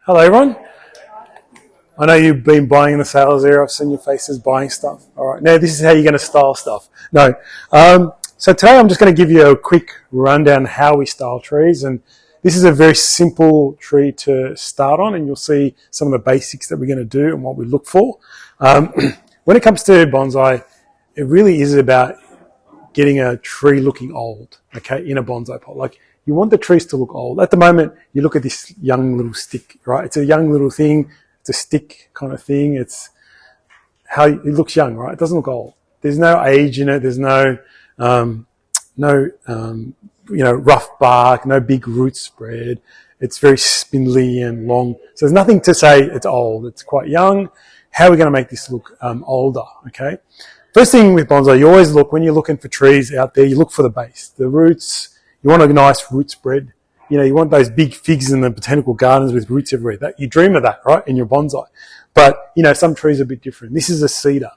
Hello everyone. I know you've been buying in the sales area. I've seen your faces buying stuff. All right, now this is how you're going to style stuff. No. So today I'm just going to give you a quick rundown on how we style trees, and this is a very simple tree to start on, and you'll see some of the basics that we're going to do and what we look for. When it comes to bonsai, it really is about getting a tree looking old, okay, in a bonsai pot. Like, you want the trees to look old. At the moment, you look at this young little stick, right? It's a young little thing. It's a stick kind of thing. It's how it looks young, right? It doesn't look old. There's no age in it. There's no rough bark, no big root spread. It's very spindly and long. So there's nothing to say it's old. It's quite young. How are we going to make this look older, okay? First thing with bonsai, you always look, when you're looking for trees out there, you look for the base, the roots. You want a nice root spread. You know, you want those big figs in the botanical gardens with roots everywhere. That, you dream of that, right, in your bonsai. But, you know, some trees are a bit different. This is a cedar.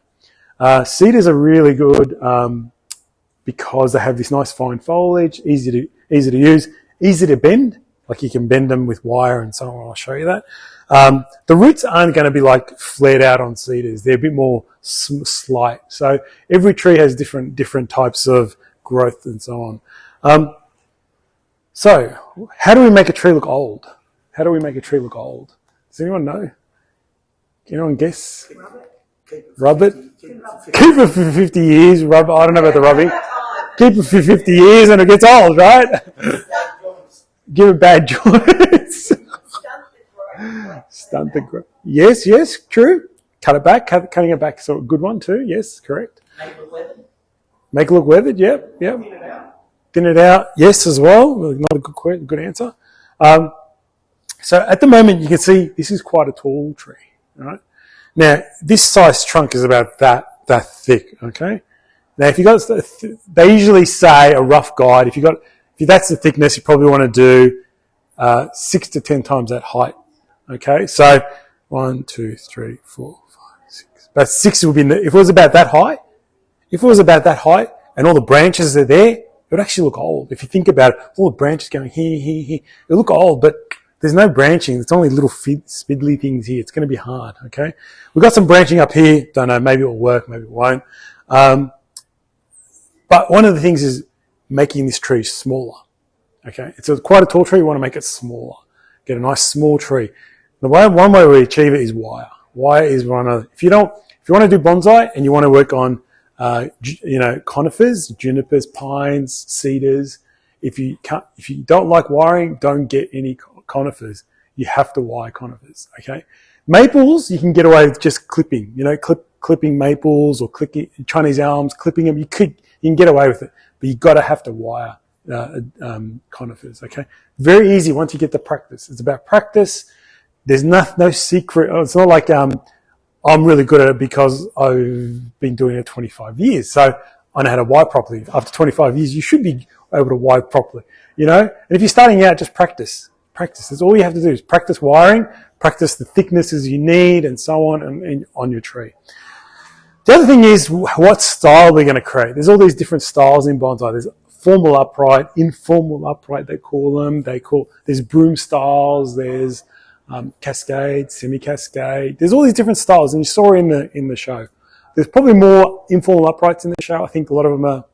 Cedars are really good because they have this nice fine foliage, easy to use, easy to bend. Like, you can bend them with wire and so on. I'll show you that. The roots aren't going to be like flared out on cedars. They're a bit more slight. So every tree has different types of growth and so on. So, how do we make a tree look old? How do we make a tree look old? Does anyone know? Can anyone guess? Rub it. Keep it for 50 years. I don't know about the rubbing. Keep it for 50 years and it gets old, right? Give it bad joints. Stunt the growth. Yes, true. Cut it back. Cutting it back is a good one too. Yes, correct. Make it look weathered. Yep. Thin it out, yes, as well. Not a good answer. So at the moment, you can see this is quite a tall tree. Right now, this size trunk is about that thick. Okay. Now, if you got, they usually say a rough guide. If that's the thickness, you probably want to do 6 to 10 times that height. Okay. So 1, 2, 3, 4, 5, 6. About 6 would be. If it was about that height, and all the branches are there, it would actually look old. If you think about it, all the branches going here. It'll look old, but there's no branching. It's only little spindly things here. It's going to be hard, okay? We've got some branching up here. Don't know, maybe it'll work, maybe it won't. But one of the things is making this tree smaller, okay? It's quite a tall tree. You want to make it smaller. Get a nice small tree. One way we achieve it is wire. Wire is if you want to do bonsai and you want to work on conifers, junipers, pines, cedars. If you don't like wiring, don't get any conifers. You have to wire conifers, okay? Maples, you can get away with just clipping, clipping maples or clipping Chinese elms, clipping them. You can get away with it, but you've got to have to wire conifers, okay? Very easy once you get the practice. It's about practice. There's no secret. It's not like, I'm really good at it because I've been doing it 25 years. So I know how to wire properly. After 25 years, you should be able to wire properly, And if you're starting out, just practice. Practice. That's all you have to do is practice wiring, practice the thicknesses you need and so on and on your tree. The other thing is what style we're going to create. There's all these different styles in bonsai. There's formal upright, informal upright, they call them. There's broom styles, there's cascade, semi-cascade. There's all these different styles, and you saw in the show. There's probably more informal uprights in the show. I think a lot of them are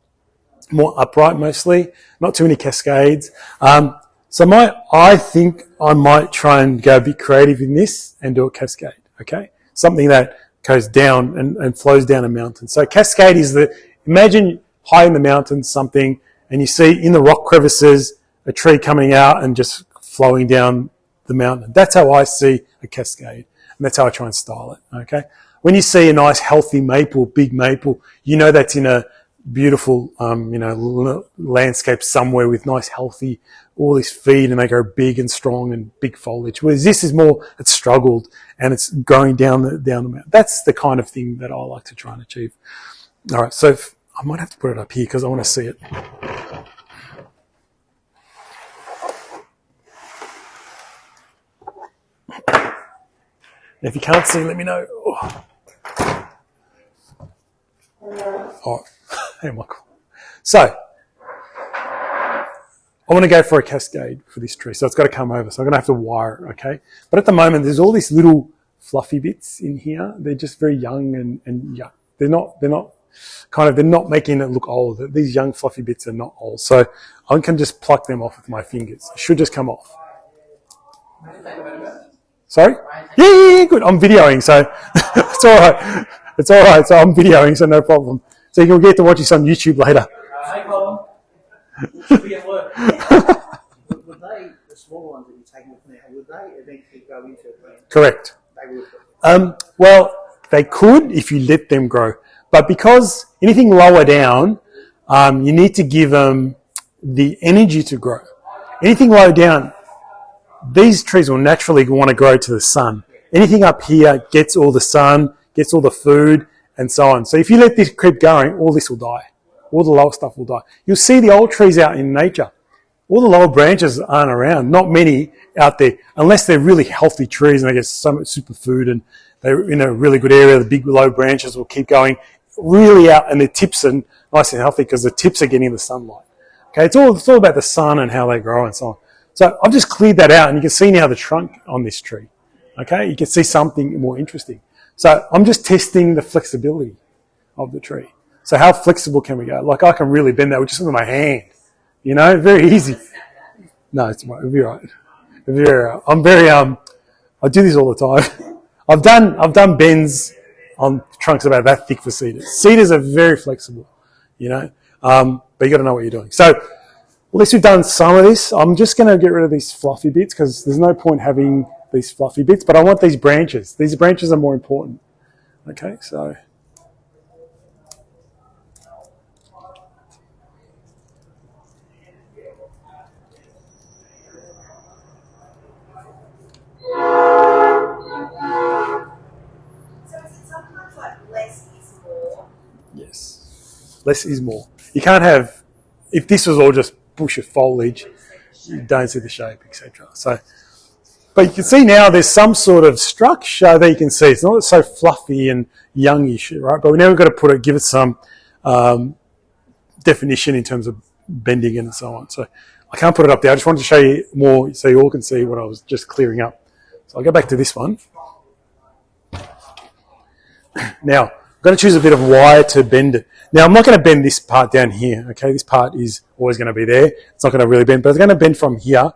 more upright mostly, not too many cascades. I think I might try and go a bit creative in this and do a cascade, okay? Something that goes down and flows down a mountain. So cascade is imagine high in the mountains something, and you see in the rock crevices a tree coming out and just flowing down the mountain. That's how I see a cascade, and that's how I try and style it, okay? When you see a nice healthy maple, big maple, that's in a beautiful, landscape somewhere with nice healthy, all this feed, and they go big and strong and big foliage. Whereas this is more, it's struggled and it's going down the mountain. That's the kind of thing that I like to try and achieve. All right, so I might have to put it up here because I want to see it. If you can't see, let me know. Oh, hey, Michael. So, I want to go for a cascade for this tree, so it's got to come over. So I'm going to have to wire it, okay? But at the moment, there's all these little fluffy bits in here. They're just very young and young. They're not making it look old. These young fluffy bits are not old. So I can just pluck them off with my fingers. It should just come off. Sorry? Yeah, good. I'm videoing, so it's all right. It's all right. So I'm videoing, so no problem. So you'll get to watch this on YouTube later. No problem. Should be at work. Would they, the small ones that you're taking off now, would they eventually go into a plant? Correct. They would. Well, they could if you let them grow. But because anything lower down, you need to give them the energy to grow. Anything low down, these trees will naturally want to grow to the sun. Anything up here gets all the sun, gets all the food, and so on. So if you let this keep going, all this will die. All the lower stuff will die. You'll see the old trees out in nature. All the lower branches aren't around. Not many out there, unless they're really healthy trees and they get so much superfood and they're in a really good area. The big low branches will keep going really out, and the tips are nice and healthy because the tips are getting the sunlight. Okay, it's all about the sun and how they grow and so on. So I've just cleared that out, and you can see now the trunk on this tree. Okay, you can see something more interesting. So I'm just testing the flexibility of the tree. So how flexible can we go? Like I can really bend that with just with my hand. You know, very easy. No, it'll be all right. It'll be all right. I'm very I do this all the time. I've done bends on trunks about that thick for cedars. Cedars are very flexible, you know, but you got to know what you're doing. So at least we've done some of this. I'm just going to get rid of these fluffy bits because there's no point having these fluffy bits, but I want these branches. These branches are more important. Okay, so. Yes, less is more. You can't have, if this was all just bush of foliage, you don't see the shape, etc. So, but you can see now there's some sort of structure that you can see. It's not so fluffy and youngish, right? But now we've got to give it some definition in terms of bending and so on. So I can't put it up there. I just wanted to show you more so you all can see what I was just clearing up. So I'll go back to this one. Now, I'm going to choose a bit of wire to bend it. Now, I'm not going to bend this part down here, okay? This part is always going to be there. It's not going to really bend, but it's going to bend from here.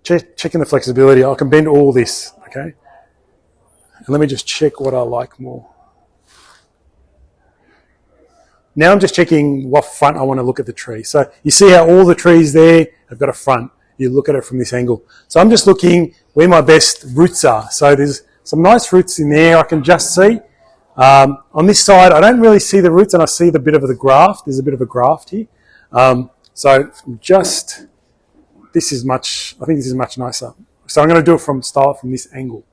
Checking the flexibility. I can bend all this, okay? And let me just check what I like more. Now I'm just checking what front I want to look at the tree. So you see how all the trees there have got a front. You look at it from this angle. So I'm just looking where my best roots are. So there's some nice roots in there I can just see. On this side, I don't really see the roots, and I see the bit of the graft. There's a bit of a graft here. So just, this is much, I think this is much nicer. So I'm going to do it from this angle.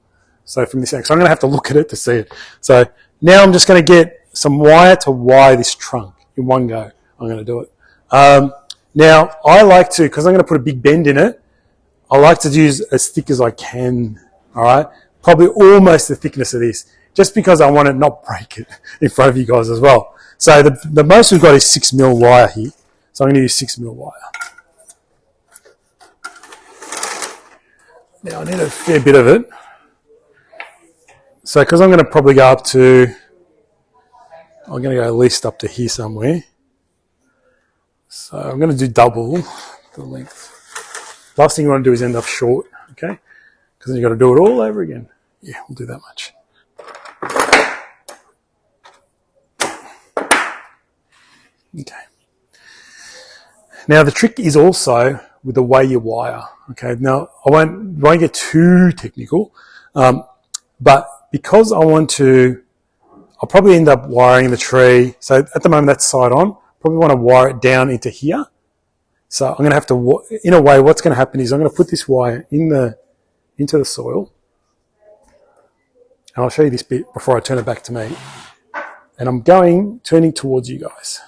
So from this angle. So I'm going to have to look at it to see it. So now I'm just going to get some wire to wire this trunk in one go. I'm going to do it. Now, I like to, because I'm going to put a big bend in it, I like to use as thick as I can, all right? Probably almost the thickness of this, just because I want to not break it in front of you guys as well. So the most we've got is 6mm wire here. So I'm going to use 6mm wire. Now I need a fair bit of it. So because I'm going to probably go up to, I'm going to go at least up to here somewhere. So I'm going to do double the length. Last thing you want to do is end up short, okay? Because then you've got to do it all over again. Yeah, we'll do that much. Okay. Now the trick is also with the way you wire. Okay. Now I won't get too technical, but because I want to, I'll probably end up wiring the tree. So at the moment that's side on. Probably want to wire it down into here. So I'm going to have to, in a way, what's going to happen is I'm going to put this wire into the soil. And I'll show you this bit before I turn it back to me. And I'm turning towards you guys.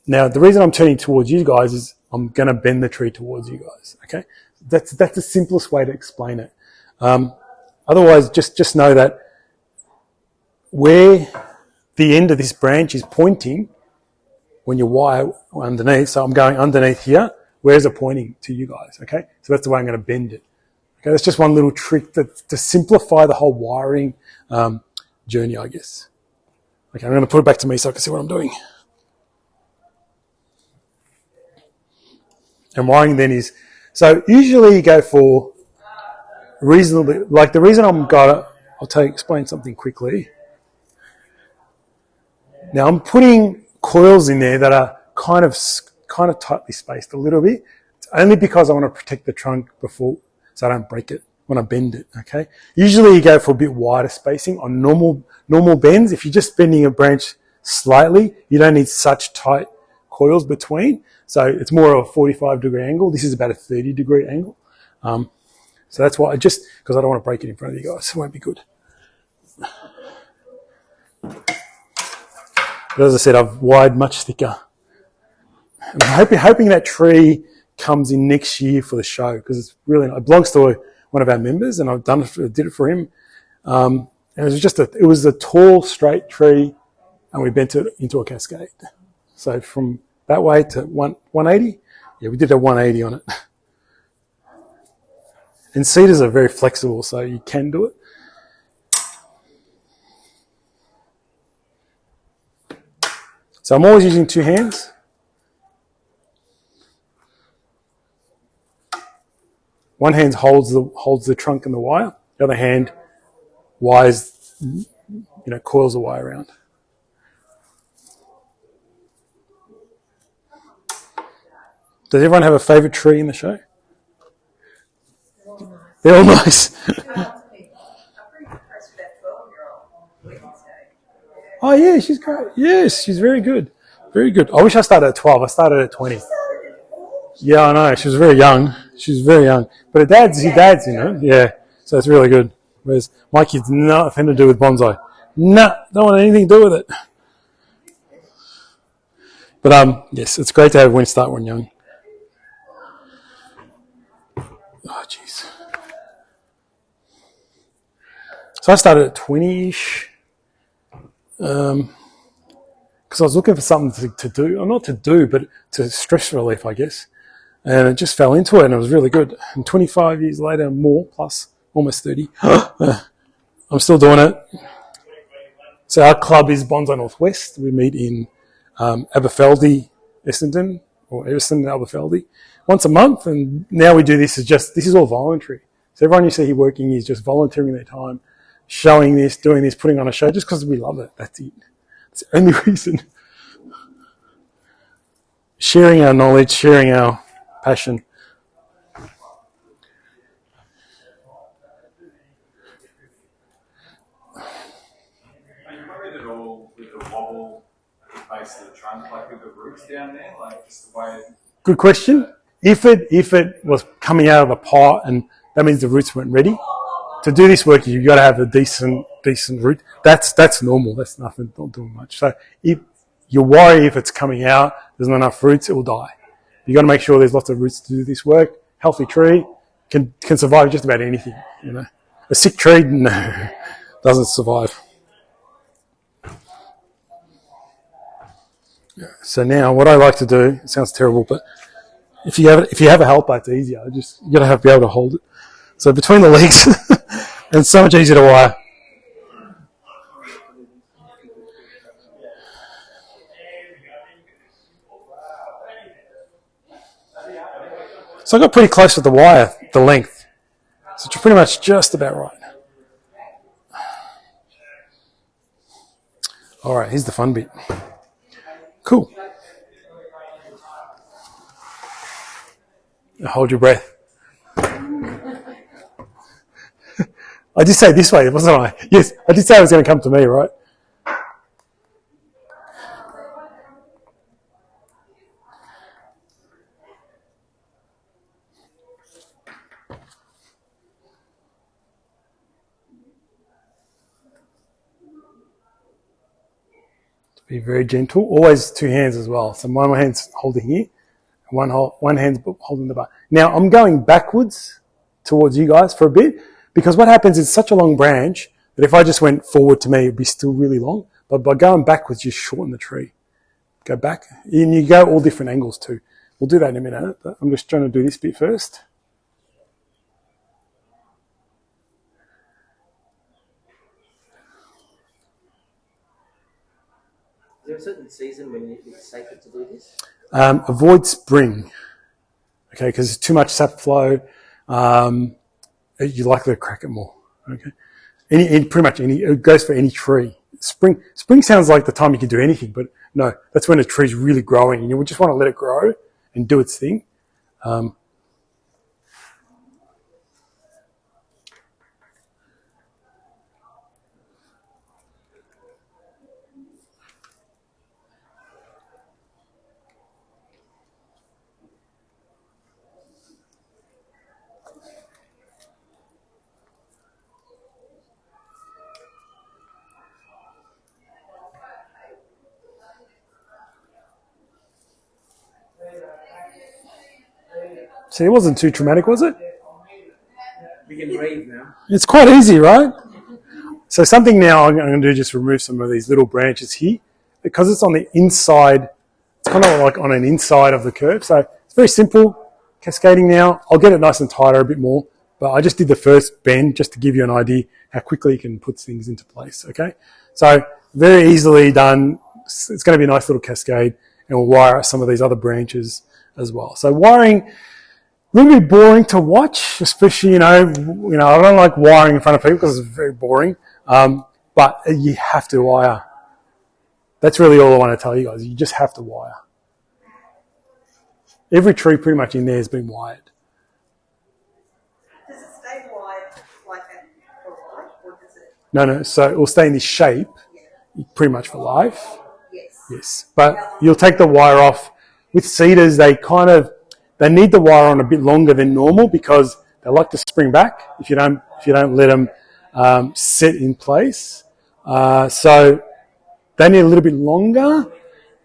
Now, the reason I'm turning towards you guys is I'm going to bend the tree towards you guys. Okay, that's the simplest way to explain it. Otherwise, just know that where the end of this branch is pointing, when you wire underneath, so I'm going underneath here, where's it pointing to you guys, okay? So that's the way I'm going to bend it. Okay, that's just one little trick to simplify the whole wiring journey, I guess. Okay, I'm going to put it back to me so I can see what I'm doing. And wiring then is, so usually you go for reasonably, like the reason explain something quickly. Now I'm putting coils in there that are kind of tightly spaced a little bit. It's only because I want to protect the trunk before, so I don't break it when I bend it, okay? Usually you go for a bit wider spacing on normal bends. If you're just bending a branch slightly, you don't need such tight coils between. So it's more of a 45-degree angle. This is about a 30-degree angle. So that's why because I don't want to break it in front of you guys. It won't be good. But as I said, I've wired much thicker. And I'm hoping that tree comes in next year for the show, because it's really, it belongs to one of our members, and did it for him. And it was a tall, straight tree, and we bent it into a cascade. So from that way to 180, yeah, we did a 180 on it. And cedars are very flexible, so you can do it. So I'm always using two hands. One hand holds the trunk and the wire. The other hand coils the wire around. Does everyone have a favourite tree in the show? They're all nice. Oh yeah, she's great. Yes, she's very good. Very good. I wish I started at 12. I started at 20. Yeah, I know. She was very young. But her dad's, yeah. So it's really good. Whereas my kids, nothing to do with bonsai. Nah, don't want anything to do with it. But yes, it's great to have when you start when young. Oh, jeez. So I started at 20-ish. Because I was looking for something to do, or not to do, but to stress relief, I guess. And it just fell into it, and it was really good. And 25 years later, more, plus, almost 30, I'm still doing it. So our club is Bonsai Northwest. We meet in Aberfeldy, Essendon, or Everston, Aberfeldy, once a month. And now we do this this is all voluntary. So everyone you see here working is just volunteering their time, showing this, doing this, putting on a show, just because we love it. That's it. It's the only reason. Sharing our knowledge, sharing our passion. Are you worried at all with the wobble at the base of the trunk, like with the roots down there, like just the way? Good question. If it was coming out of the pot, and that means the roots weren't ready. To do this work, you've got to have a decent root. That's normal. That's nothing, not doing much. So if you worry if it's coming out, there's not enough roots, it will die. You've got to make sure there's lots of roots to do this work. Healthy tree can survive just about anything. A sick tree, no, doesn't survive. So now, what I like to do, it sounds terrible, but if you have a helper, it's easier. You got to be able to hold it. So between the legs, and it's so much easier to wire. So I got pretty close to the wire, the length. So it's pretty much just about right. All right, here's the fun bit. Cool. Hold your breath. I did say this way, wasn't I? Yes, I did say it was going to come to me, right? Be very gentle. Always two hands as well. So one hand's holding here, and one hand's holding the bar. Now I'm going backwards towards you guys for a bit, because what happens is such a long branch that if I just went forward to me, it'd be still really long. But by going backwards, you shorten the tree. Go back. And you go all different angles too. We'll do that in a minute, but I'm just trying to do this bit first. Is there a certain season when it's safer to do this? Avoid spring, okay, because there's too much sap flow. You're likely to crack it more, okay. Pretty much it goes for any tree. Spring sounds like the time you can do anything, but no, that's when a tree's really growing, and you just want to let it grow and do its thing. See, it wasn't too traumatic, was it? We can breathe now. It's quite easy, right? So something now I'm going to do, just remove some of these little branches here. Because it's on the inside, it's kind of like on an inside of the curve. So it's very simple. Cascading now. I'll get it nice and tighter a bit more. But I just did the first bend just to give you an idea how quickly you can put things into place, okay? So very easily done. It's going to be a nice little cascade. And we'll wire some of these other branches as well. So wiring... a little bit boring to watch, especially, I don't like wiring in front of people because it's very boring, but you have to wire. That's really all I want to tell you guys. You just have to wire. Every tree pretty much in there has been wired. Does it stay wired like that for life, or does it? No, so it will stay in this shape pretty much for life. Yes. But you'll take the wire off. With cedars, they need the wire on a bit longer than normal because they like to spring back if you don't let them sit in place. So they need a little bit longer.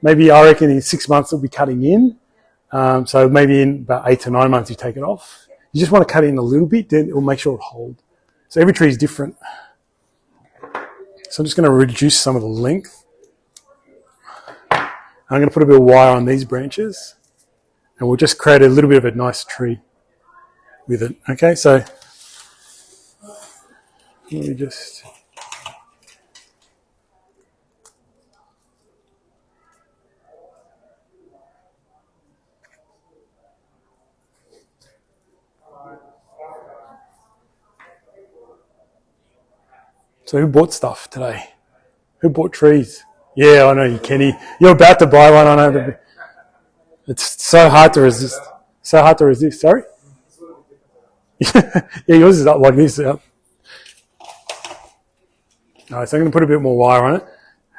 Maybe I reckon in 6 months it'll be cutting in. So maybe in about 8 to 9 months you take it off. You just want to cut in a little bit, then it will make sure it holds. So every tree is different. So I'm just going to reduce some of the length. I'm going to put a bit of wire on these branches. And we'll just create a little bit of a nice tree with it. Okay, so let me just... So who bought stuff today? Who bought trees? Yeah, I know you, Kenny. You're about to buy one, I know. It's so hard to resist. Sorry? Yeah, yours is up like this. All right, so I'm going to put a bit more wire on it.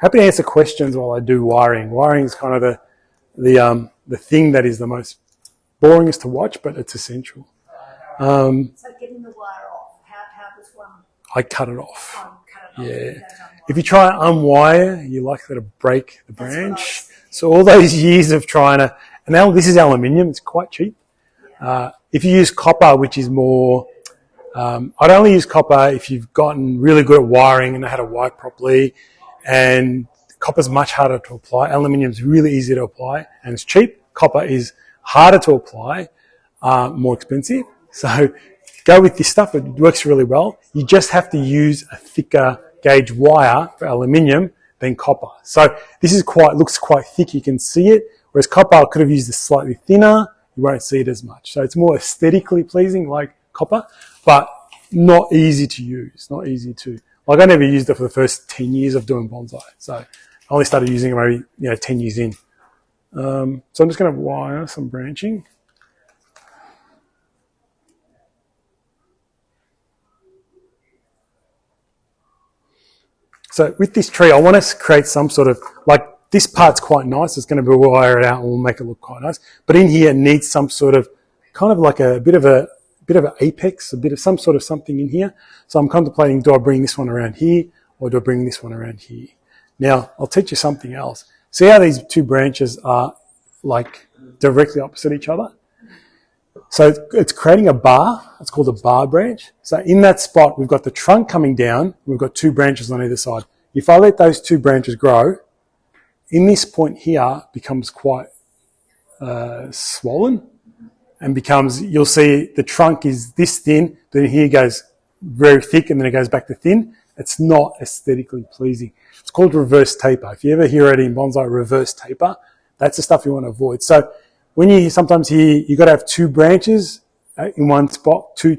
Happy to answer questions while I do wiring. Wiring is kind of the thing that is the most boringest to watch, but it's essential. So getting the wire off, how does one? I cut it off. Cut it off? Yeah. If you try and unwire, you're likely to break the branch. So all those years of trying to... And now this is aluminium. It's quite cheap. If you use copper, which is more... I'd only use copper if you've gotten really good at wiring and know how to wire properly. And copper's much harder to apply. Aluminium's really easy to apply and it's cheap. Copper is harder to apply, more expensive. So go with this stuff. It works really well. You just have to use a thicker gauge wire for aluminium than copper. So this is looks quite thick. You can see it. Whereas copper, I could have used this slightly thinner. You won't see it as much. So it's more aesthetically pleasing like copper, but not easy to use. Not easy to... Like I never used it for the first 10 years of doing bonsai. So I only started using it maybe 10 years in. So I'm just going to wire some branching. So with this tree, I want to create some sort of, like this part's quite nice. It's going to be wire it out and we'll make it look quite nice. But in here it needs some sort of, kind of like a bit of an apex, a bit of some sort of something in here. So I'm contemplating, do I bring this one around here or do I bring this one around here? Now, I'll teach you something else. See how these two branches are like directly opposite each other? So it's creating a bar. It's called a bar branch. So in that spot, we've got the trunk coming down. We've got two branches on either side. If I let those two branches grow, in this point here becomes quite swollen and becomes, you'll see the trunk is this thin, then here goes very thick and then it goes back to thin. It's not aesthetically pleasing. It's called reverse taper. If you ever hear it in bonsai, reverse taper, that's the stuff you want to avoid. So when you sometimes hear you've got to have 2 branches in one spot, two.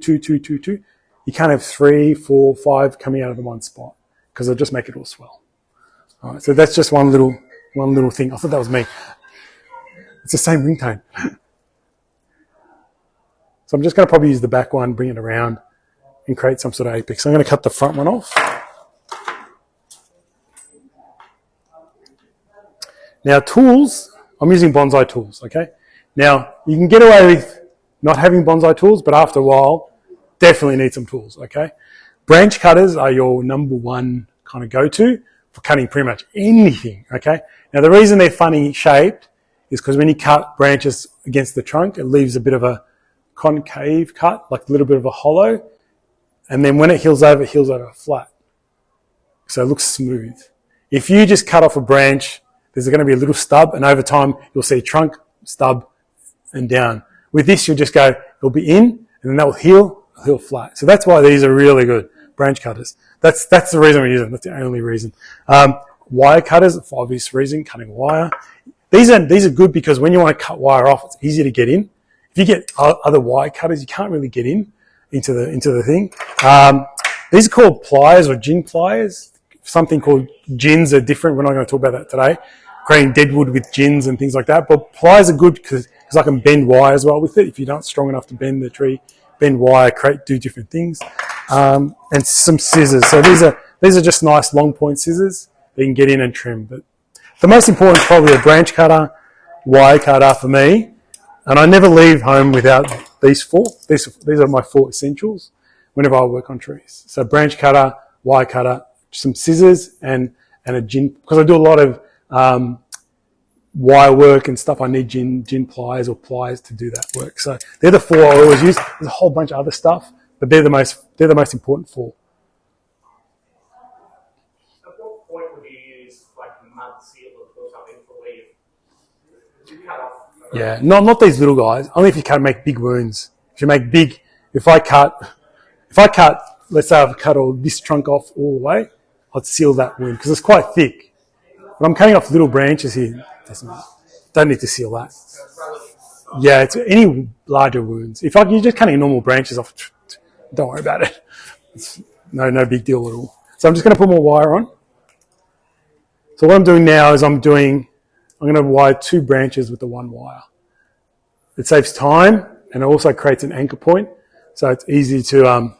You can't have 3, 4, 5 coming out of the one spot because they'll just make it all swell. All right, so that's just one little thing. I thought that was me. It's the same ringtone. So I'm just going to probably use the back one, bring it around, and create some sort of apex. I'm going to cut the front one off. Now tools, I'm using bonsai tools, okay? Now you can get away with not having bonsai tools, but after a while, definitely need some tools, okay? Branch cutters are your number one kind of go-to for cutting pretty much anything, okay? Now the reason they're funny shaped is because when you cut branches against the trunk, it leaves a bit of a concave cut, like a little bit of a hollow, and then when it heals over flat. So it looks smooth. If you just cut off a branch, there's going to be a little stub, and over time you'll see trunk, stub, and down. With this, you'll just go, it'll be in, and then that will heal flat. So that's why these are really good, branch cutters. That's the reason we use them. That's the only reason. Wire cutters, for obvious reason, cutting wire. These are good because when you want to cut wire off, it's easier to get in. If you get other wire cutters, you can't really get into the thing. These are called pliers or gin pliers. Something called gins are different. We're not going to talk about that today. Creating deadwood with gins and things like that. But pliers are good because I can bend wire as well with it. If you're not strong enough to bend the tree, bend wire, do different things. And some scissors. So these are just nice long point scissors that you can get in and trim. But the most important is probably a branch cutter, wire cutter for me. And I never leave home without these 4. These are my 4 essentials whenever I work on trees. So branch cutter, wire cutter, some scissors, and a gin. Because I do a lot of wire work and stuff, I need gin pliers or pliers to do that work. So they're the 4 I always use. There's a whole bunch of other stuff, but they're the most important 4. At what point would you use like mud seal or something for where you cut off? Yeah, not these little guys. Only if you can't make big wounds. If I cut, let's say I've cut all this trunk off all the way, I'd seal that wound because it's quite thick. But I'm cutting off little branches here. Don't need to seal that. Yeah, it's any larger wounds. If you're just cutting normal branches off, don't worry about it. It's no big deal at all. So I'm just going to put more wire on. So what I'm doing now is I'm going to wire 2 branches with the 1 wire. It saves time and it also creates an anchor point, so it's easy to.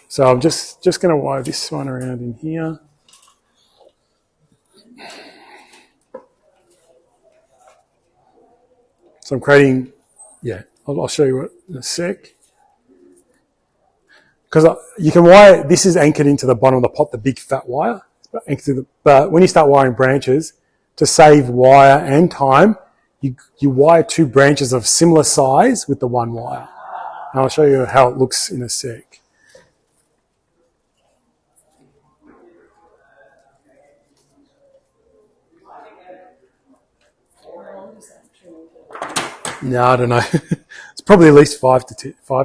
So I'm just going to wire this one around in here. So I'm creating. Yeah, I'll show you what in a sec. Because you can wire. This is anchored into the bottom of the pot, the big fat wire. But when you start wiring branches, to save wire and time, you wire 2 branches of similar size with the 1 wire. And I'll show you how it looks in a sec. No, I don't know. It's probably at least 5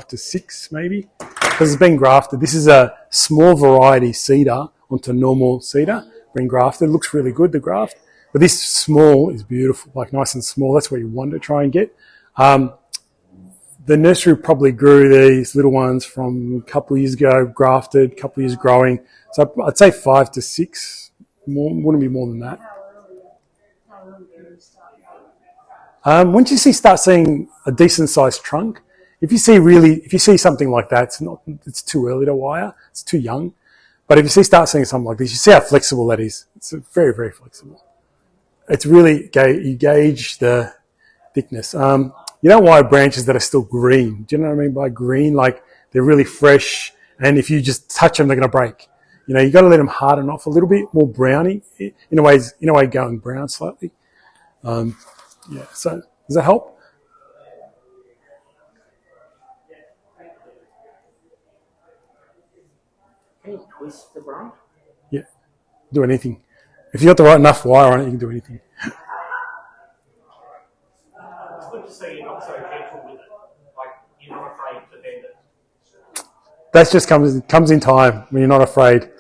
to 6 maybe, because it's been grafted. This is a small variety cedar onto normal cedar, been grafted. It looks really good, the graft. But this small is beautiful, like nice and small. That's what you want to try and get. The nursery probably grew these little ones from a couple of years ago, grafted, a couple of years growing. So I'd say 5 to 6. Wouldn't be more than that. How early can you start? Once you start seeing a decent sized trunk, if you see something like that, it's too early to wire. It's too young. But if you start seeing something like this, you see how flexible that is. It's very, very flexible. It's really, you gauge the thickness. You don't wire branches that are still green. Do you know what I mean by green? Like they're really fresh, and if you just touch them, they're going to break. You got to let them harden off a little bit, more browny, in a way going brown slightly. Yeah. So does that help? Can you twist the branch? Yeah. Do anything. If you got the right enough wire on it, you can do anything. It's good to see you're not so gentle with it. Like, you're not afraid to bend it. That just comes in time when you're not afraid.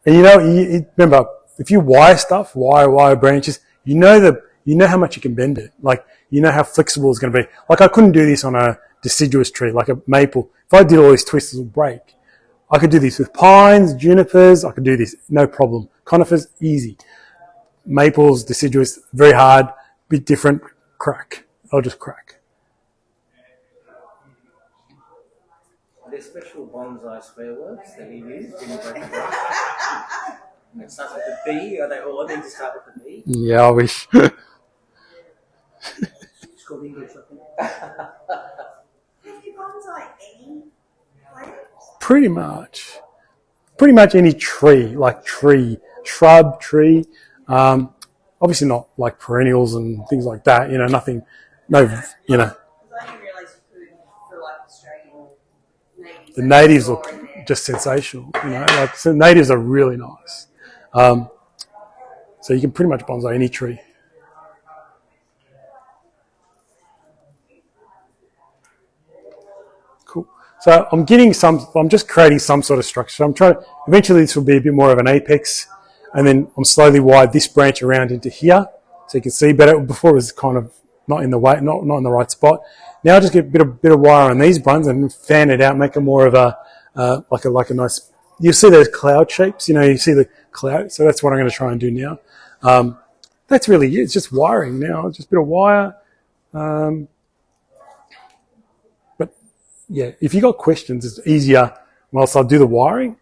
And remember, if you wire branches, you know how much you can bend it. Like, you know how flexible it's going to be. Like, I couldn't do this on a deciduous tree, like a maple. If I did all these twists, it would break. I could do this with pines, junipers. I could do this, no problem. Conifers, easy. Maples, deciduous, very hard, bit different, crack. I'll just crack. Are there special bonsai swear words that you use when you break the brush? It starts with a B, are they all need to start with a B? Yeah, I wish. It's called English, I think. Have you bonsai any plants? Pretty much any tree, like shrub, tree. Obviously not like perennials and things like that. Nothing. No, Because I didn't realise you could, for like Australian natives. the natives look just sensational. So natives are really nice. So you can pretty much bonsai any tree. Cool. So I'm just creating some sort of structure. Eventually this will be a bit more of an apex, and then I'm slowly wired this branch around into here, so you can see better. Before it was kind of not in the way, not in the right spot. Now I just get a bit of wire on these ones and fan it out, make it more of like a nice. You see those cloud shapes, you see the cloud. So that's what I'm going to try and do now. That's really it. It's just wiring now, just a bit of wire. But yeah, if you got questions, it's easier whilst I do the wiring.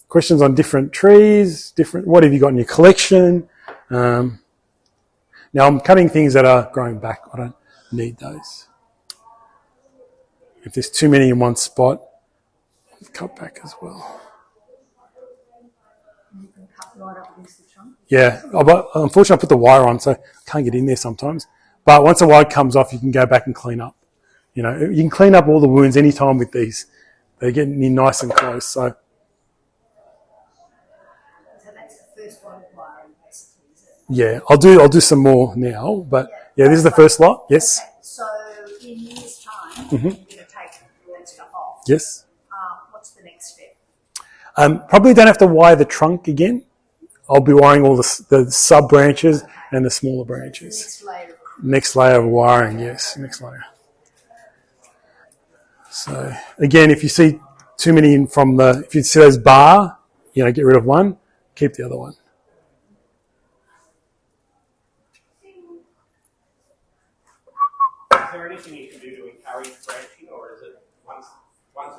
Questions on different trees, what have you got in your collection? Now I'm cutting things that are growing back. I don't need those. If there's too many in one spot, I'll cut back as well. You can cut right up against the trunk. Yeah, but unfortunately I put the wire on, so I can't get in there sometimes. But once the wire comes off, you can go back and clean up. You can clean up all the wounds anytime with these. They're getting in nice and close. So That's the first one wiring, basically, is it? yeah, I'll do some more now. But yeah, this is the first lot. Yes. Okay, so in years' time, Mm-hmm. you're going to take that stuff off. Yes. What's the next step? Probably don't have to wire the trunk again. I'll be wiring all the sub branches and the smaller branches. Next layer of Next layer of wiring, yes, next layer. So again, if you see too many if you see those bar, get rid of one, keep the other one. Is there anything you can do to encourage branching, or is it once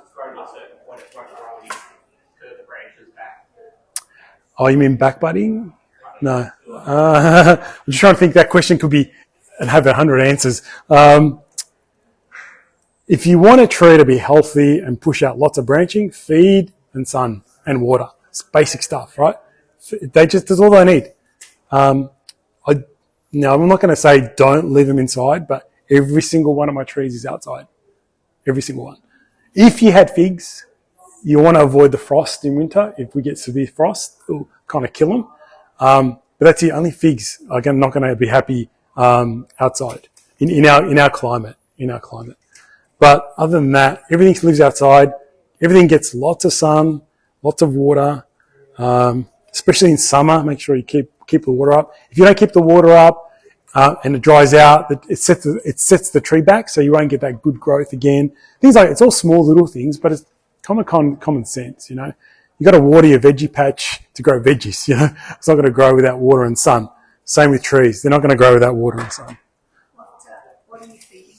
it's grown to a certain point, it's much rather you curve the branches back? Oh, you mean back budding? No. I'm just trying to think. That question could be and have 100 answers. If you want a tree to be healthy and push out lots of branching, feed and sun and water. It's basic stuff, right? That's all they need. I'm not going to say don't leave them inside, but every single one of my trees is outside. Every single one. If you had figs, you want to avoid the frost in winter. If we get severe frost, it'll kind of kill them. But that's it. Only figs are not going to be happy outside in our climate. But other than that, everything lives outside. Everything gets lots of sun, lots of water, especially in summer. Make sure you keep the water up. If you don't keep the water up and it dries out, it sets the tree back, so you won't get that good growth again. Things like it's all small little things, but it's common sense. You got to water your veggie patch to grow veggies. It's not going to grow without water and sun. Same with trees; they're not going to grow without water and sun. what are you feeding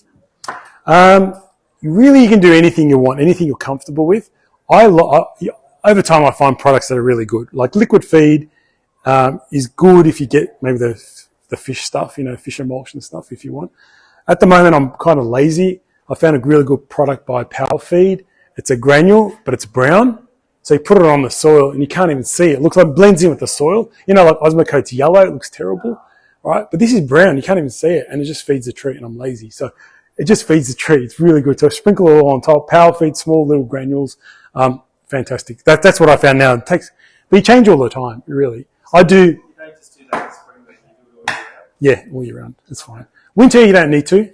them? Really, you can do anything you want, anything you're comfortable with. Over time, I find products that are really good. Like liquid feed is good if you get maybe the fish stuff, fish emulsion stuff if you want. At the moment, I'm kind of lazy. I found a really good product by Power Feed. It's a granule, but it's brown. So you put it on the soil and you can't even see it. It looks like it blends in with the soil. Like Osmocote's yellow, it looks terrible, right? But this is brown, you can't even see it, and it just feeds the tree, and I'm lazy. So it just feeds the tree. It's really good. So sprinkle it all on top. Power Feed, small little granules. Fantastic. That's what I found now. But you change all the time, really. I do. You don't just do that in spring, but you do it all year round. Yeah, all year round. It's fine. Winter, you don't need to.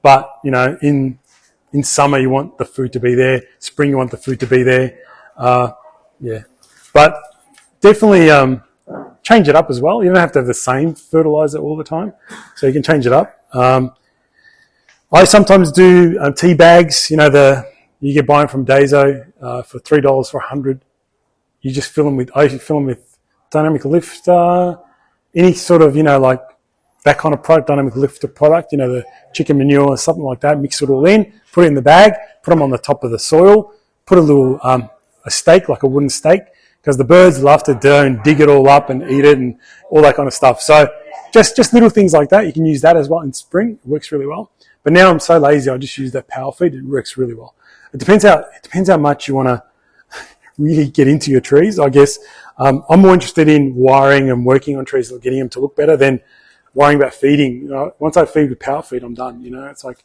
But, you know, in summer, you want the food to be there. Spring, you want the food to be there. Yeah. But definitely change it up as well. You don't have to have the same fertilizer all the time. So you can change it up. I sometimes do tea bags. You know, you get buying from Dazo for $3 for 100. You just fill them with, I usually fill them with dynamic lifter, any sort of, you know, like that kind of product, dynamic lifter product, you know, the chicken manure or something like that, mix it all in, put it in the bag, put them on the top of the soil, put a little, a stake, like a wooden stake, because the birds love to dig it all up and eat it and all that kind of stuff. So just little things like that. You can use that as well in spring. It works really well. But now I'm so lazy, I just use that power feed. It works really well. It depends how much you want to really get into your trees, I guess. I'm more interested in wiring and working on trees and getting them to look better than worrying about feeding. You know, once I feed with power feed, I'm done. You know, it's like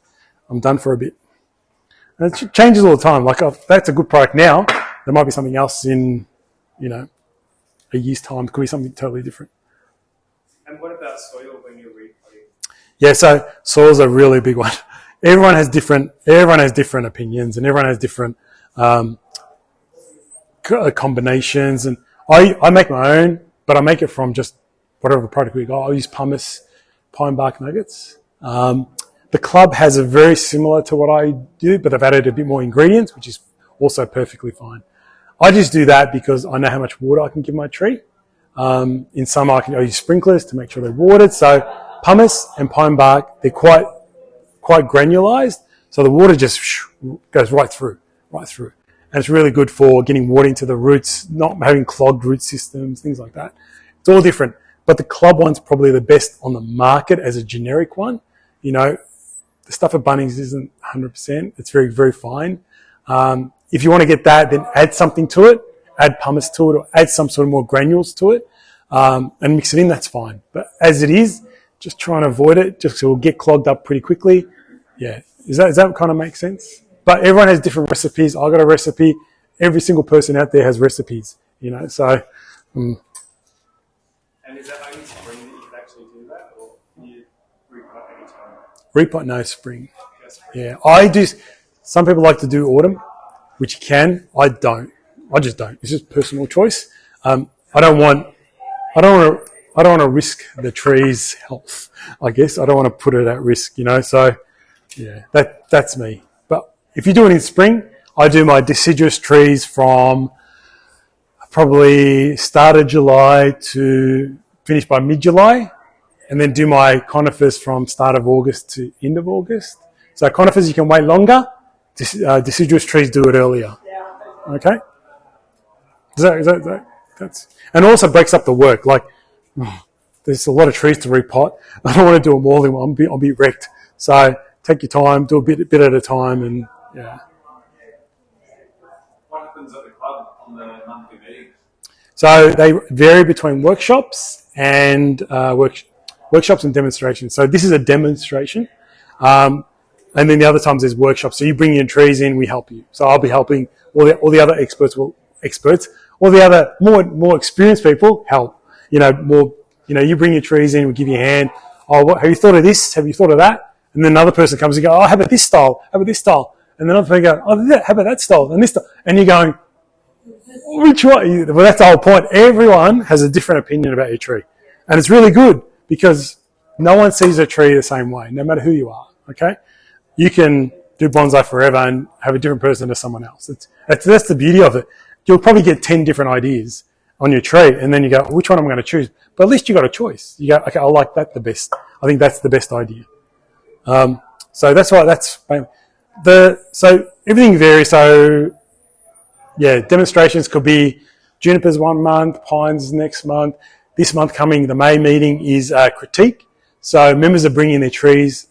I'm done for a bit. And it changes all the time. Like that's a good product now. There might be something else in, you know, a year's time. It could be something totally different. And what about soil when you're repotting? Yeah, so soil's a really big one. Everyone has different opinions, and everyone has different combinations. And I make my own, but I make it from just whatever product we got. I use pumice, pine bark nuggets. The club has a very similar to what I do, but I've added a bit more ingredients, which is also perfectly fine. I just do that because I know how much water I can give my tree. In summer, I use sprinklers to make sure they're watered. So pumice and pine bark, they're quite granularized, so the water just goes right through. And it's really good for getting water into the roots, not having clogged root systems, things like that. It's all different. But the club one's probably the best on the market as a generic one. You know, the stuff at Bunnings isn't 100%. It's very, very fine. If you want to get that, then add something to it, add pumice to it, or add some sort of more granules to it, and mix it in, that's fine. But as it is, just try and avoid it, just so it'll get clogged up pretty quickly. Yeah. Does that kind of make sense? But everyone has different recipes. I got a recipe. Every single person out there has recipes, you know, so. And is that only spring that you can actually do that, or can you repot any time? Repot, no, spring. Yeah. I do, some people like to do autumn, which you can. I don't. I just don't. It's just personal choice. I don't want to risk the tree's health, I guess. I don't want to put it at risk, you know, so yeah, that's me. But if you do it in spring, I do my deciduous trees from probably start of July to finish by mid-July, and then do my conifers from start of August to end of August. So conifers, you can wait longer. Deciduous trees do it earlier. Okay? That's, and also breaks up the work. Like, there's a lot of trees to repot. I don't want to do them all in one. I'll be wrecked. So take your time, do a bit at a time, and yeah. What happens at the club on the monthly meetings? So they vary between workshops and workshops and demonstrations. So this is a demonstration, and then the other times there's workshops. So you bring your trees in, we help you. So I'll be helping. All the other experts. All the other more experienced people help. You know, you bring your trees in, we give you a hand. Oh, have you thought of this? Have you thought of that? And then another person comes and goes, oh, how about this style? How about this style? And then another person goes, oh, how about that style? And this style. And you're going, which one? Well, that's the whole point. Everyone has a different opinion about your tree. And it's really good because no one sees a tree the same way, no matter who you are, okay? You can do bonsai forever and have a different person to someone else. That's the beauty of it. You'll probably get 10 different ideas on your tree, and then you go, which one am I going to choose? But at least you got a choice. You go, okay, I like that the best. I think that's the best idea. So that's why so everything varies. So yeah, demonstrations could be junipers 1 month, pines next month. This month coming, the May meeting is critique. So members are bringing their trees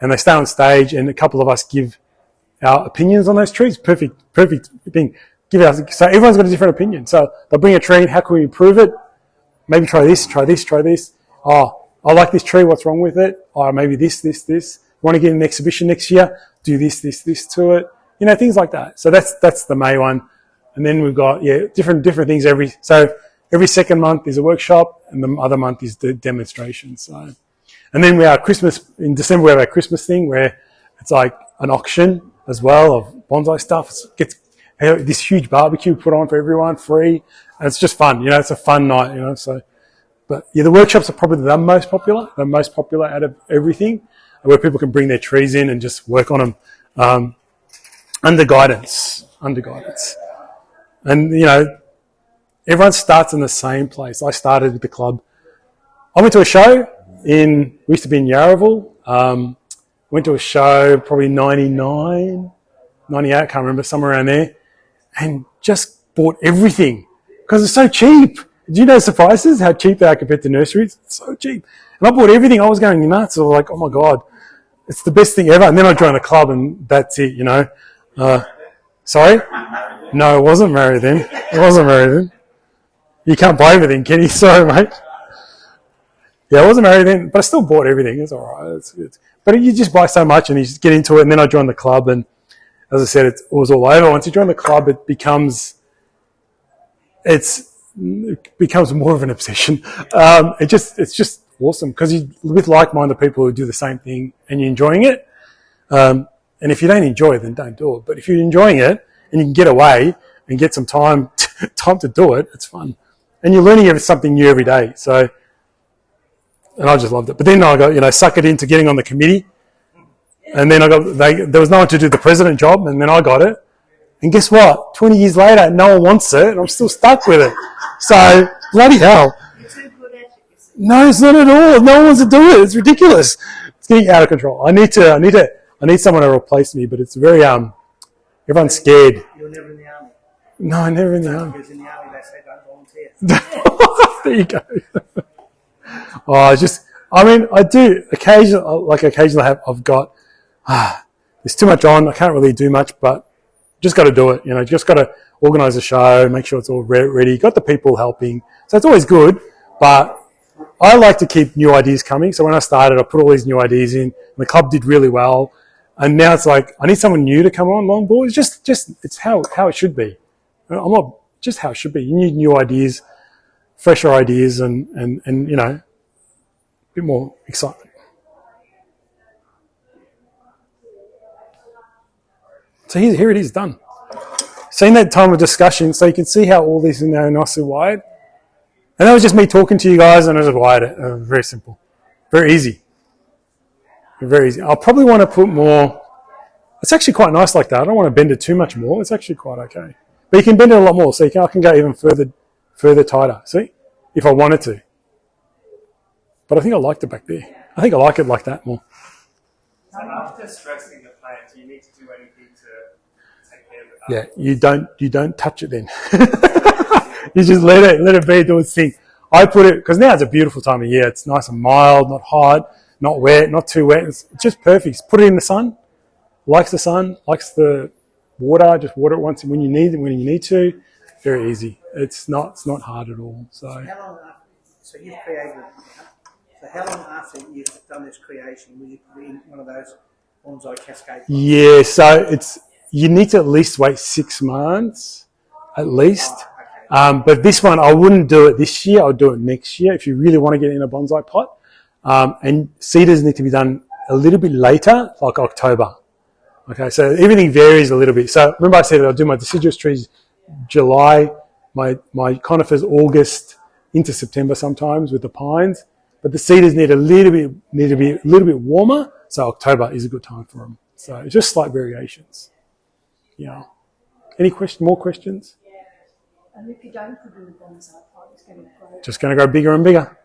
and they stay on stage, and a couple of us give our opinions on those trees. Perfect thing. So everyone's got a different opinion. So they'll bring a tree in, how can we improve it? Maybe try this. Oh, I like this tree, what's wrong with it? Oh, maybe this. Want to get an exhibition next year? Do this to it. You know, things like that. So that's the May one. And then we've got, different things every second month is a workshop, and the other month is the demonstration. So, and then we have Christmas in December. We have our Christmas thing where it's like an auction as well of bonsai stuff. It gets this huge barbecue put on for everyone, free, and it's just fun. It's a fun night. So. But yeah, the workshops are probably the most popular out of everything, where people can bring their trees in and just work on them under guidance. And, everyone starts in the same place. I started with the club. I went to a show we used to be in Yarraville. Went to a show probably 99, 98, I can't remember, somewhere around there, and just bought everything because it's so cheap. Do you know the prices, how cheap they are compared to nurseries? It's so cheap. And I bought everything. I was going nuts. I was like, oh my God, it's the best thing ever. And then I joined the club and that's it, Sorry? No, it wasn't married then. You can't buy everything, can you? Sorry, mate. Yeah, I wasn't married then, but I still bought everything. It's all right. It's good. But you just buy so much and you just get into it. And then I joined the club. And as I said, it was all over. Once you join the club, it becomes more of an obsession. It's just awesome because you're with like-minded people who do the same thing and you're enjoying it. And if you don't enjoy it, then don't do it. But if you're enjoying it and you can get away and get some time to do it, it's fun. And you're learning something new every day. So, and I just loved it. But then I got, suckered into getting on the committee. And then there was no one to do the president job, and then I got it. And guess what? 20 years later, no one wants it, and I'm still stuck with it. So, bloody hell. No, it's not at all. No one wants to do it. It's ridiculous. It's getting out of control. I need someone to replace me, but it's very, everyone's scared. You're never in the army. No, I'm never in the army. Because in the army they say don't volunteer. There you go. I do occasionally I've got, there's too much on. I can't really do much, but just got to do it. Just got to organise a show, make sure it's all ready. Got the people helping. So it's always good, but I like to keep new ideas coming. So when I started, I put all these new ideas in, and the club did really well. And now it's like, I need someone new to come on board. It's how it should be. I'm not just how it should be. You need new ideas, fresher ideas, and a bit more excitement. So here it is, done. Seeing that time of discussion, so you can see how all these are now nicely wired. And that was just me talking to you guys, and I just wired it. Very simple. Very easy. Very easy. I'll probably want to put more. It's actually quite nice like that. I don't want to bend it too much more. It's actually quite okay. But you can bend it a lot more, so I can go even further tighter, see? If I wanted to. But I think I liked it back there. I think I like it like that more. So after stressing the plants, you need to do anything to take care of it? Yeah, you don't touch it then. You just let it be, do its thing. I put it, because now it's a beautiful time of year. It's nice and mild, not hot, not wet, not too wet. It's just perfect. Put it in the sun. Likes the sun, likes the water. Just water it once when you need to. Very easy. It's not hard at all. So how long after you've done this creation will you put in one of those bonsai cascade? Yeah, so you need to at least wait 6 months, at least. But this one, I wouldn't do it this year. I'll do it next year if you really want to get in a bonsai pot. And cedars need to be done a little bit later, like October. Okay, so everything varies a little bit. So remember I said I'll do my deciduous trees July, my conifers August into September sometimes with the pines. But the cedars need to be a little bit warmer, so October is a good time for them. So it's just slight variations. Yeah. Any more questions? And if you don't put in the bonsai pot, it's going to grow. Just going to grow bigger and bigger.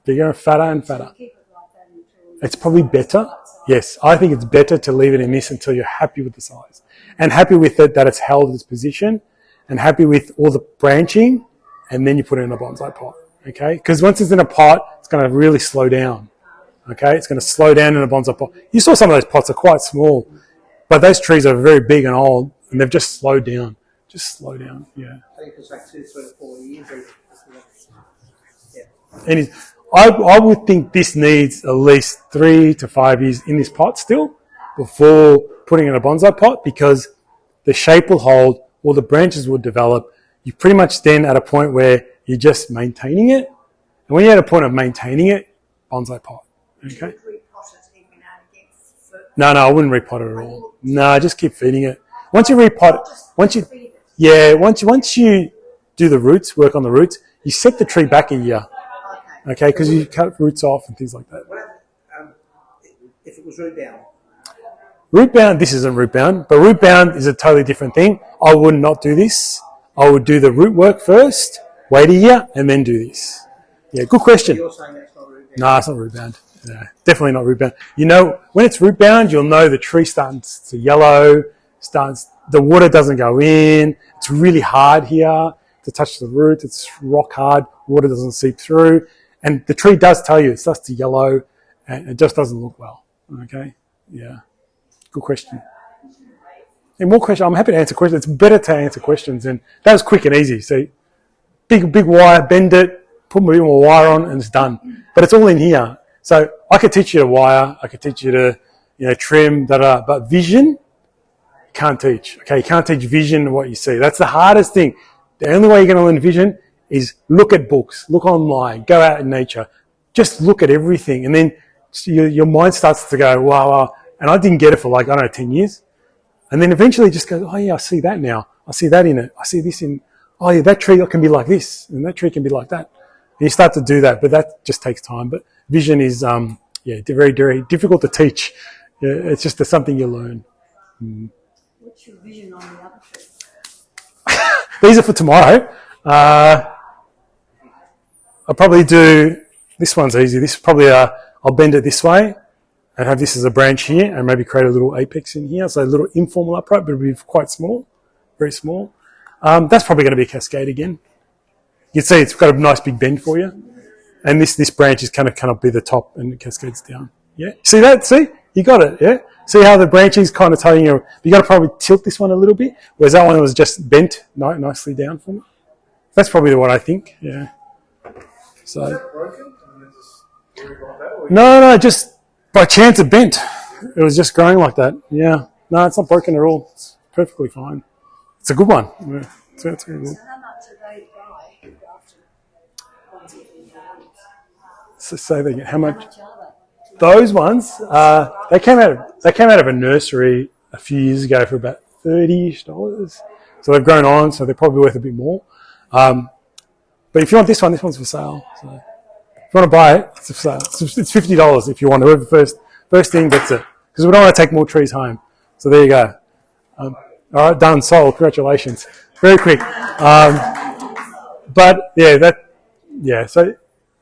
Bigger and fatter and fatter. So keep it like that until it's probably better. Yes, I think it's better to leave it in this until you're happy with the size. And happy with it that it's held its position. And happy with all the branching. And then you put it in a bonsai pot. Okay? Because once it's in a pot, it's going to really slow down. Okay? It's going to slow down in a bonsai pot. You saw some of those pots are quite small. But those trees are very big and old. And they've just slowed down. Just slow down, yeah. I think it's like 2, 3, 4 years. Yeah. And I would think this needs at least 3 to 5 years in this pot still before putting in a bonsai pot because the shape will hold, all the branches will develop. You're pretty much then at a point where You're just maintaining it. And when you're at a point of maintaining it, bonsai pot. Okay? Repot it every now and again for No, I wouldn't repot it at all. No, just keep feeding it. Once you repot it, once you do the roots, work on the roots, you set the tree back a year. Okay, because you cut roots off and things like that. If it was root bound? Root bound, this isn't root bound, but root bound is a totally different thing. I would not do this. I would do the root work first, wait a year, and then do this. Yeah, good question. You're saying that's not root bound? No, it's not root bound. No, definitely not root bound. You know, when it's root bound, you'll know the tree starts to yellow, the water doesn't go in, it's really hard here to touch the root, it's rock hard, water doesn't seep through, and the tree does tell you it starts to yellow, and it just doesn't look well. Okay? Yeah. Good question. And more questions. I'm happy to answer questions. It's better to answer questions, and that was quick and easy. So, big wire, bend it, put a bit more wire on, and it's done. But it's all in here. So I could teach you to wire, I could teach you to, trim, but vision, you can't teach. Okay, you can't teach vision of what you see. That's the hardest thing. The only way you're going to learn vision is look at books, look online, go out in nature, just look at everything, and then your mind starts to go, wow. And I didn't get it for 10 years. And then eventually just go, oh yeah, I see that now. I see that in it. I see this in, oh yeah, that tree can be like this, and that tree can be like that. And you start to do that, but that just takes time. But vision is, very, very difficult to teach. Yeah, it's just something you learn. what's your vision on the other tree? These are for tomorrow. I'll probably do, this one's easy. This is probably, I'll bend it this way and have this as a branch here and maybe create a little apex in here. So a little informal upright, but it'll be quite small, very small. That's probably going to be a cascade again. You can see it's got a nice big bend for you. And this branch is kind of be the top and it cascades down. Yeah. See that? See? You got it. Yeah. See how the branching is kind of telling you, you got to probably tilt this one a little bit, whereas that one was just bent nicely down for me. That's probably what I think. Yeah. So. Is that broken? And then just like that, or No, just by chance it bent. It was just growing like that. Yeah. No, it's not broken at all. It's perfectly fine. It's a good one. Yeah. It's very good. So how much are they buy after ones get in your hands? So say that again. How much? How much are they? Those ones, they came out of a nursery a few years ago for about $30-ish. So they've grown on, so they're probably worth a bit more. But if you want this one's for sale. So if you want to buy it, it's for sale. It's $50 if you want. Whoever first thing gets it, because we don't want to take more trees home. So there you go. All right, done, sold. Congratulations. Very quick. But yeah, So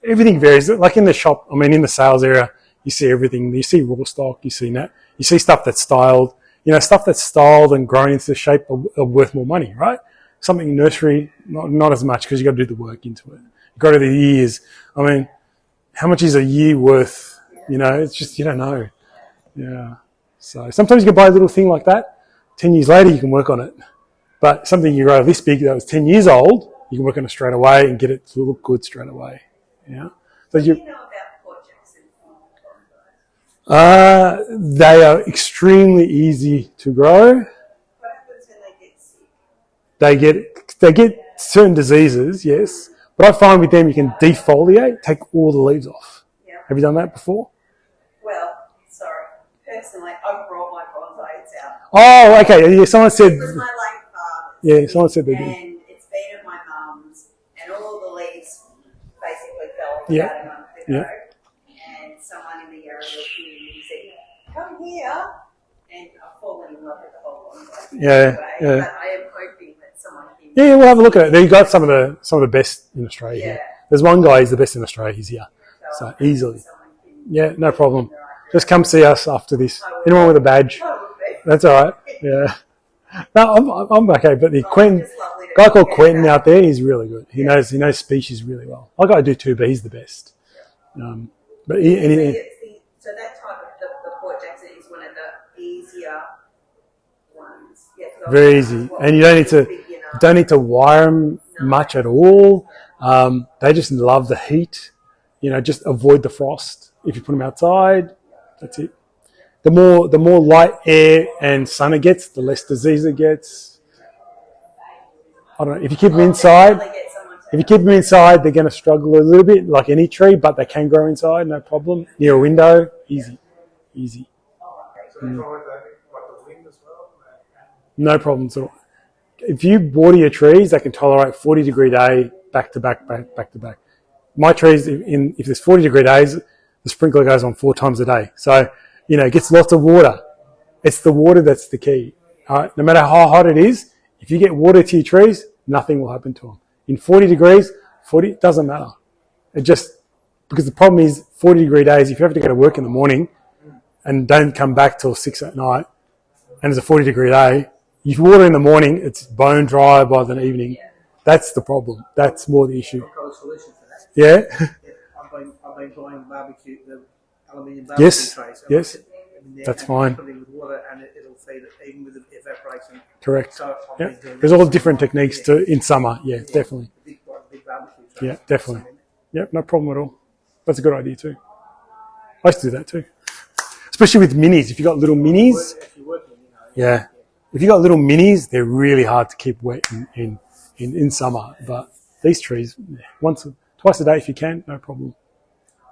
everything varies. Like in the shop, in the sales area, you see everything. You see raw stock. You see stuff that's styled. Stuff that's styled and grown into the shape are worth more money, right? Something nursery, not as much because you got to do the work into it. You got to do the years. How much is a year worth? It's just you don't know. Yeah. So sometimes you can buy a little thing like that. 10 years later, you can work on it. But something you grow this big that was 10 years old, you can work on it straight away and get it to look good straight away. Yeah. So What do you know about Port Jackson? they are extremely easy to grow. What happens when they get sick? They get certain diseases, yes. But I find with them you can defoliate, take all the leaves off. Yeah. Have you done that before? Well, sorry. Personally, I brought my bonsais out. Oh, okay. Yeah, someone said. It was my late father's. Yeah, someone said they did. And it's been at my mum's, and all the leaves basically fell off Yeah. about a month ago. Yeah. And someone in the Yarraville community said, "Come here," and I've fallen in love with the whole bonsai. Yeah, Anyway, yeah. But I am hoping that someone can. Yeah, we'll have a look at it. There you got some of the best in Australia Yeah. here. There's one guy who's the best in Australia. He's here. So I'm hoping easily. someone can Yeah, no problem. do the right Just come see us after this. I will. Anyone with a badge? Probably. That's all right. Yeah. No, I'm okay. But the Quentin, Just lovely to guy called hear Quentin that. out there, he's really good. He knows species really well. I got to do too, but he's the best. But So that type of the Port Jackson is one of the easier ones. Yeah, 'cause very easy, and you don't need to big enough. wire them much at all. They just love the heat. Just avoid the frost. If you put them outside, that's it. The more light air and sun it gets, the less disease it gets. I don't know. If you keep them I'll inside, definitely get someone If you keep them inside, they're going to struggle a little bit, like any tree, but they can grow inside, no problem. Near a window, easy. So they tolerate the wind as well? No problems at all. If you water your trees, they can tolerate 40-degree day, back to back. My trees, if there's 40-degree days, the sprinkler goes on 4 times a day. So, it gets lots of water. It's the water that's the key. No matter how hot it is, if you get water to your trees, nothing will happen to them. In 40 degrees, it doesn't matter. Because the problem is 40-degree days, if you have to go to work in the morning and don't come back till 6 at night, and it's a 40-degree day, if you water in the morning, it's bone dry by the evening. That's the problem. That's more the issue. I've got a solution for that. Yeah? I've been buying the aluminium barbecue Yes, trays. yes. There That's and fine. Put it in with water and it'll feed it even with the evaporation. Correct. So I've Yeah. been doing There's that. all different techniques in summer. Yeah, definitely. Big barbecue trays. Yeah, definitely. Yep, no problem at all. That's a good idea too. I used to do that too. Especially with minis. If you've got little minis, If you're working, yeah. If you've got little minis, they're really hard to keep wet in summer. But these trees, twice a day if you can, no problem.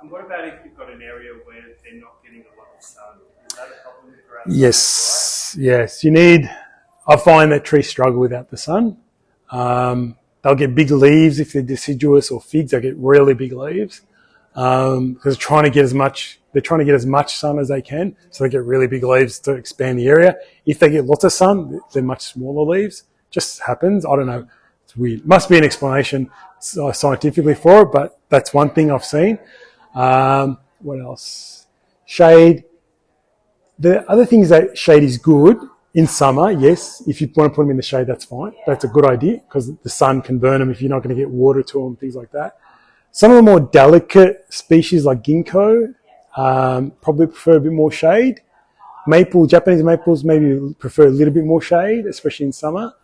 And what about if you've got an area where they're not getting a lot of sun? Is that a problem for us? Yes. I find that trees struggle without the sun. They'll get big leaves if they're deciduous, or figs, they'll get really big leaves. Because they're trying to get as much sun as they can, so they get really big leaves to expand the area. If they get lots of sun, they're much smaller leaves. Just happens. I don't know. It's weird. Must be an explanation scientifically for it, but that's one thing I've seen. What else? Shade. The other thing is that shade is good in summer. Yes, if you want to put them in the shade, that's fine. That's a good idea because the sun can burn them if you're not going to get water to them, things like that. Some of the more delicate species like ginkgo probably prefer a bit more shade. Japanese maples maybe prefer a little bit more shade, especially in summer.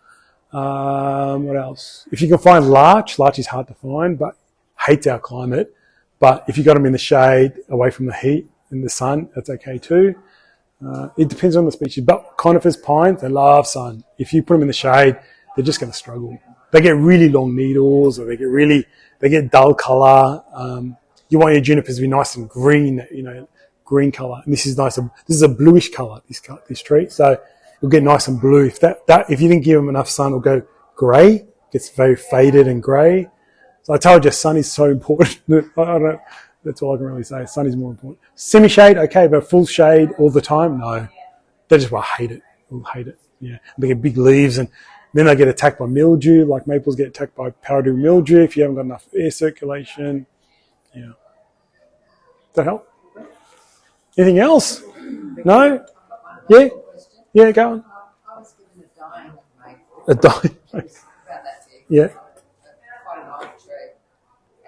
What else? If you can find larch is hard to find, but hates our climate. But if you got them in the shade, away from the heat and the sun, that's okay too. It depends on the species. But conifers, pines, they love sun. If you put them in the shade, they're just going to struggle. They get really long needles, or they get dull colour. You want your junipers to be nice and green, green colour. And this is nice. This is a bluish colour, this tree. So it'll get nice and blue. If you didn't give them enough sun, it'll go grey. Gets very faded and grey. So I told you, sun is so important. I don't know. That's all I can really say. Sun is more important. Semi-shade, okay, but full shade all the time, no. They just will hate it. They'll hate it. Yeah. They get big leaves, and then they get attacked by mildew, like maples get attacked by powdery mildew if you haven't got enough air circulation. Yeah. Does that help? Anything else? No? Yeah? Yeah, go on. I was given a dying maple. A dying About that big. Yeah. Quite an old tree.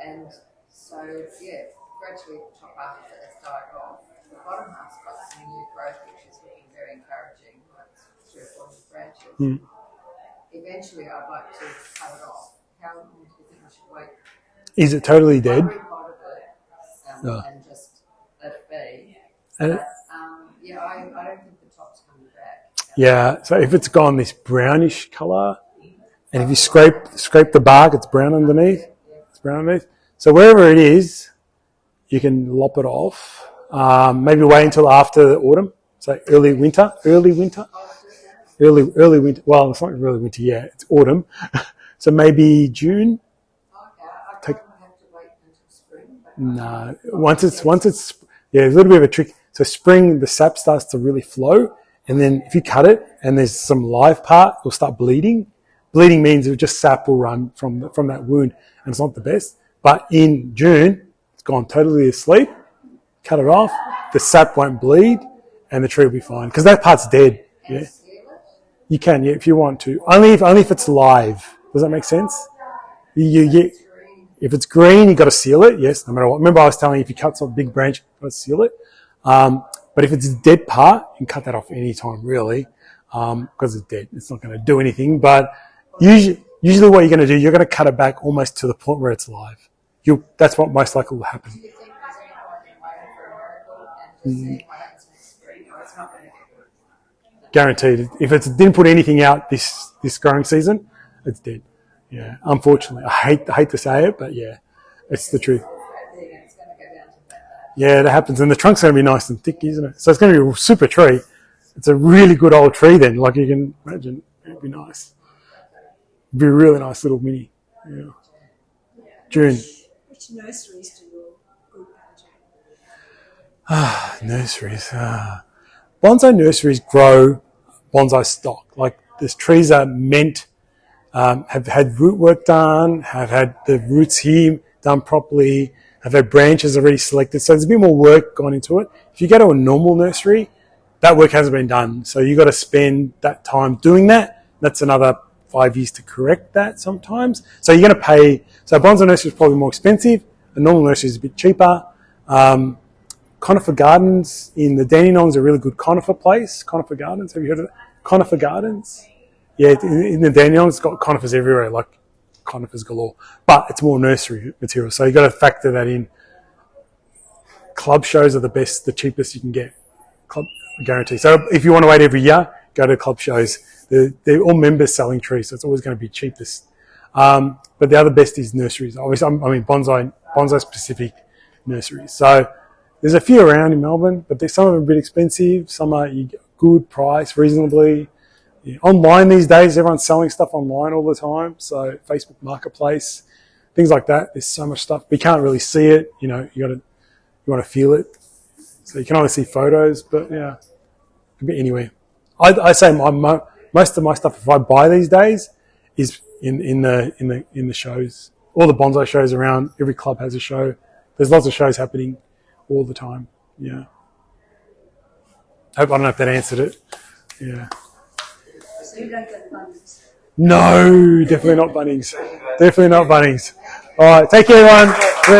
And so, gradually top half of it has died off. The bottom half's got some new growth, which is looking very encouraging. Like 3 or 4 new branches. Eventually, I'd like to cut it off. How long do you think I should wait? Is it totally dead? I repotted it No. and just let it be. And But, I don't think the top's coming back. Yeah, so if it's gone this brownish colour, and if you scrape the bark, it's brown underneath. It's brown underneath. So wherever it is, you can lop it off. Maybe wait until after the autumn, so early winter. Early winter. Well, it's not really winter yet. It's autumn. So maybe June. Okay, I don't have to wait until spring. But No, once it's a little bit of a trick. So spring, the sap starts to really flow, and then if you cut it and there's some live part, it'll start bleeding. Bleeding means sap will run from that wound, and it's not the best. But in June, it's gone totally asleep. Cut it off, the sap won't bleed, and the tree will be fine because that part's dead. Yeah, seal it. you can, yeah, if you want to. Only if it's live. Does that make sense? If it's green, you got to seal it. Yes, no matter what. Remember, I was telling you if you cut some big branch, you got to seal it. But if it's a dead part, you can cut that off any time, really, because it's dead. It's not going to do anything. But usually what you're going to do, you're going to cut it back almost to the point where it's live. That's what most likely will happen. Do you think there's any point in waiting for a miracle and just seeing what happens next spring, or it's not going to get good? Guaranteed. If it didn't put anything out this growing season, it's dead. Yeah, unfortunately, I hate to say it, but yeah, it's the truth. It's going to go down to that. Yeah, that happens, and the trunk's going to be nice and thick, isn't it? So it's going to be a super tree. It's a really good old tree then, like you can imagine. It'd be nice. It'd be a really nice little mini. Yeah. June. Which nurseries do your group go to? Nurseries. Bonsai nurseries grow bonsai stock. Like there's trees that are meant, have had root work done, have had the roots here done properly, have had branches already selected. So there's a bit more work gone into it. If you go to a normal nursery, that work hasn't been done. So you've got to spend that time doing that. That's another 5 years to correct that sometimes. So you're going to pay. So a bonsai nursery is probably more expensive. A normal nursery is a bit cheaper. Conifer Gardens in the Dandenong is a really good conifer place. Conifer Gardens, have you heard of that? Conifer Gardens? Yeah, in the Dandenong, it's got conifers everywhere, like conifers galore. But it's more nursery material, so you've got to factor that in. Club shows are the cheapest you can get. Club guarantee. So if you want to wait every year, go to club shows. They're all members selling trees, so it's always going to be cheapest. But the other best is nurseries. Obviously, bonsai specific nurseries. So there's a few around in Melbourne, but some of them are a bit expensive. Some are you get good price, reasonably. Yeah. Online these days, everyone's selling stuff online all the time. So Facebook Marketplace, things like that. There's so much stuff. We can't really see it. You want to feel it. So you can only see photos, but yeah, it could be anywhere. I say most of my stuff, if I buy these days, is in the shows. All the bonsai shows around. Every club has a show. There's lots of shows happening all the time. Yeah. I don't know if that answered it. Yeah. So you don't get Bunnings? No, definitely not Bunnings. Definitely not Bunnings. All right, take care, everyone.